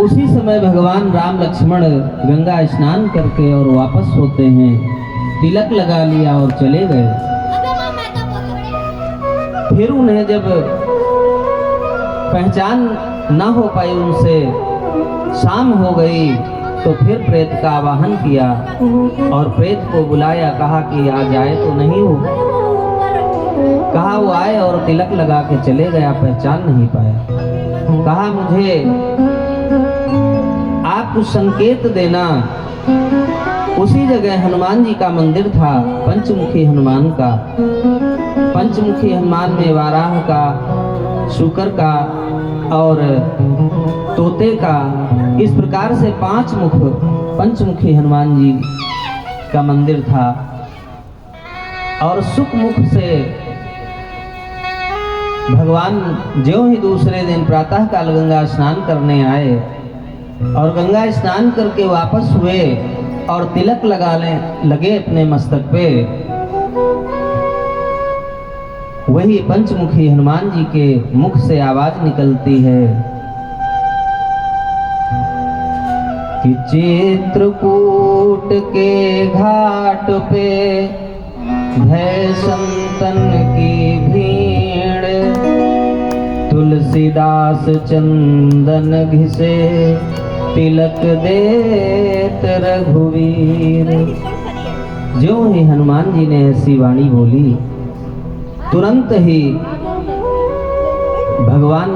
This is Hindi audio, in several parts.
उसी समय भगवान राम लक्ष्मण गंगा स्नान करके और वापस होते हैं, तिलक लगा लिया और चले गए। फिर उन्हें जब पहचान न हो पाई उनसे, शाम हो गई, तो फिर प्रेत का आवाहन किया और प्रेत को बुलाया, कहा कि आज आए तो नहीं हो। कहा वो आए और तिलक लगा के चले गया, पहचान नहीं पाया। कहा मुझे आप कुछ संकेत देना। उसी जगह हनुमान जी का मंदिर था, पंचमुखी हनुमान का। पंचमुखी हनुमान में वाराह का, शुकर का और तोते का, इस प्रकार से 5 मुख पंचमुखी हनुमान जी का मंदिर था। और सुख मुख से भगवान ज्यों ही दूसरे दिन प्रातः काल गंगा स्नान करने आए और गंगा स्नान करके वापस हुए और तिलक लगे अपने मस्तक पे, वही पंचमुखी हनुमान जी के मुख से आवाज निकलती है कि चित्रकूट के घाट पे है संतन की भीड़, तुलसीदास चंदन घिसे तिलक देत रघुवीर। ज्यों ही हनुमान जी ने ऐसी वाणी बोली, तुरंत ही भगवान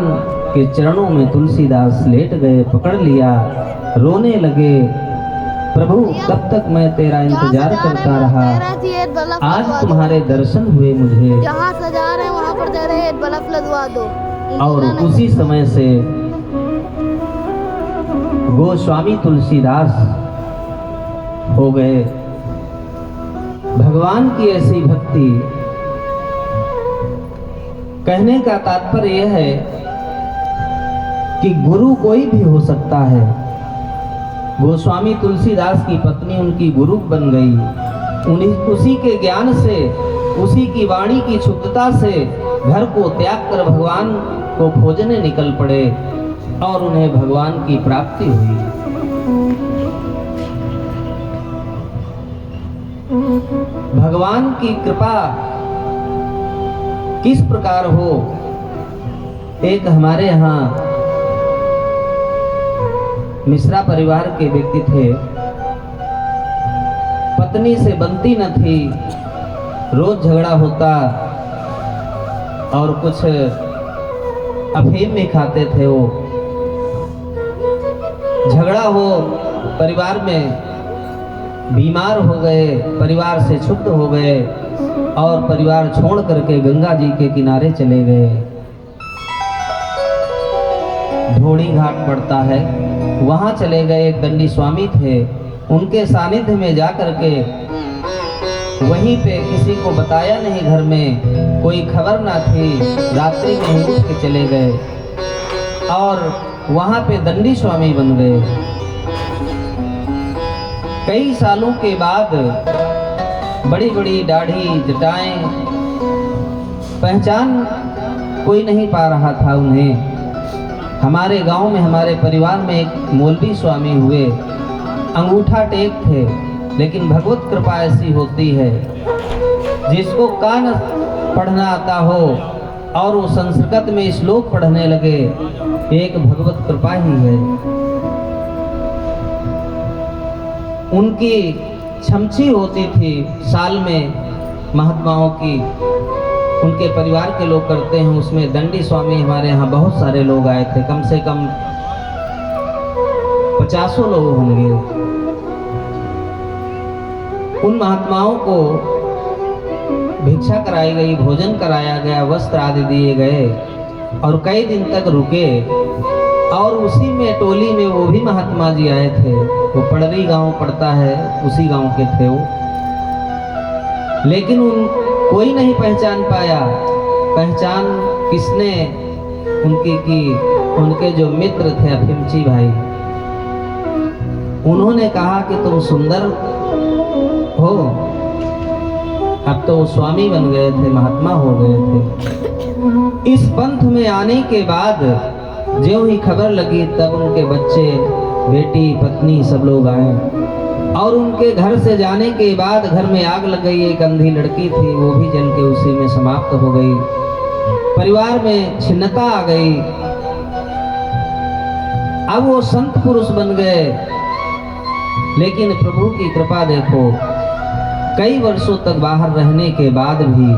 के चरणों में तुलसीदास लेट गए, पकड़ लिया, रोने लगे, प्रभु कब तक मैं तेरा इंतजार करता रहा, आज तुम्हारे दर्शन हुए मुझे, जहाँ सजा रहे हैं वहाँ पर दे रहे बल्ब लगवा दो। और उसी समय से गोस्वामी तुलसीदास हो गए। भगवान की ऐसी भक्ति, कहने का तात्पर्य यह है कि गुरु कोई भी हो सकता है। गोस्वामी तुलसीदास की पत्नी उनकी गुरु बन गई। उसी के ज्ञान से, उसी की वाणी की शुद्धता से घर को त्याग कर भगवान को खोजने निकल पड़े और उन्हें भगवान की प्राप्ति हुई। भगवान की कृपा किस प्रकार हो। एक हमारे यहाँ मिश्रा परिवार के व्यक्ति थे, पत्नी से बनती न थी, रोज झगड़ा होता और कुछ अफीम भी खाते थे। वो झगड़ा हो, परिवार में बीमार हो गए, परिवार से क्षुब्ध हो गए और परिवार छोड़ करके गंगा जी के किनारे चले गए। धोड़ी घाट पड़ता है, वहां चले गए। एक दंडी स्वामी थे, उनके सानिध्य में जाकर के वहीं पे किसी को बताया नहीं, घर में कोई खबर ना थी, रात्रि में ही उठ के चले गए और वहां पे दंडी स्वामी बन गए। कई सालों के बाद बड़ी बड़ी दाढ़ी, जटाएं, पहचान कोई नहीं पा रहा था उन्हें। हमारे गांव में, हमारे परिवार में एक मौलवी स्वामी हुए, अंगूठा टेक थे, लेकिन भगवत कृपा ऐसी होती है, जिसको कान पढ़ना आता हो और वो संस्कृत में श्लोक पढ़ने लगे, एक भगवत कृपा ही है। उनकी छमछी होती थी साल में महात्माओं की, उनके परिवार के लोग करते हैं, उसमें दंडी स्वामी हमारे यहाँ बहुत सारे लोग आए थे, कम से कम 50 लोग होंगे। उन महात्माओं को भिक्षा कराई गई, भोजन कराया गया, वस्त्र आदि दिए गए और कई दिन तक रुके। और उसी में टोली में वो भी महात्मा जी आए थे, वो पड़री गांव पड़ता है, उसी गांव के थे वो, लेकिन कोई नहीं पहचान पाया। पहचान किसने उनकी की? उनके जो मित्र थे अफिमची भाई, उन्होंने कहा कि तुम सुंदर हो। अब तो वो स्वामी बन गए थे, महात्मा हो गए थे। इस पंथ में आने के बाद ज्यों ही खबर लगी तब उनके बच्चे, बेटी, पत्नी सब लोग आए और उनके घर से जाने के बाद घर में आग लग गई। एक अंधी लड़की थी, वो भी जल के उसी में समाप्त हो गई। परिवार में छिन्नता आ गई। अब वो संत पुरुष बन गए, लेकिन प्रभु की कृपा देखो, कई वर्षों तक बाहर रहने के बाद भी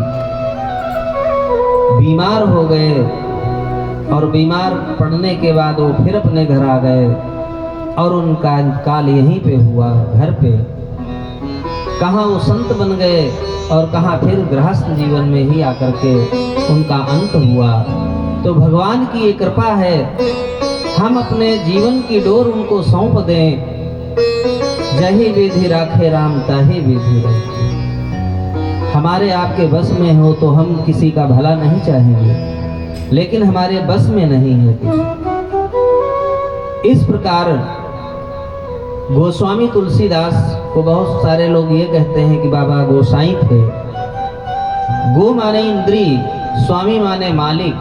बीमार हो गए और बीमार पड़ने के बाद वो फिर अपने घर आ गए और उनका इंतकाल यहीं पे हुआ, घर पे। कहाँ वो संत बन गए और कहाँ फिर गृहस्थ जीवन में ही आकर के उनका अंत हुआ। तो भगवान की ये कृपा है, हम अपने जीवन की डोर उनको सौंप दें। जही विधि राखे राम ताही विधि रखे। हमारे आपके बस में हो तो हम किसी का भला नहीं चाहेंगे, लेकिन हमारे बस में नहीं है कुछ। इस प्रकार गोस्वामी तुलसीदास को बहुत सारे लोग ये कहते हैं कि बाबा गोसाई थे। गो माने इंद्री, स्वामी माने मालिक।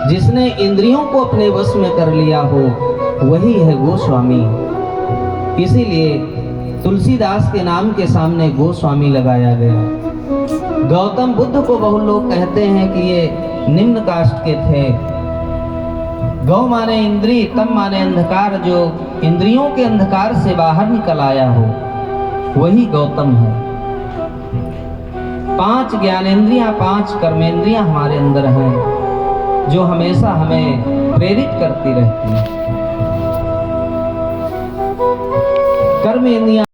जिसने इंद्रियों को अपने वश में कर लिया हो वही है गोस्वामी। इसीलिए तुलसीदास के नाम के सामने गोस्वामी लगाया गया। गौतम बुद्ध को बहुत लोग कहते हैं कि ये निम्न कास्ट के थे। गौ माने इंद्री, तम माने अंधकार। जो इंद्रियों के अंधकार से बाहर निकल आया हो वही गौतम है। 5 ज्ञानेंद्रियां, 5 कर्मेंद्रियां हमारे अंदर हैं जो हमेशा हमें प्रेरित करती रहती हैं। कर्मेंद्रियां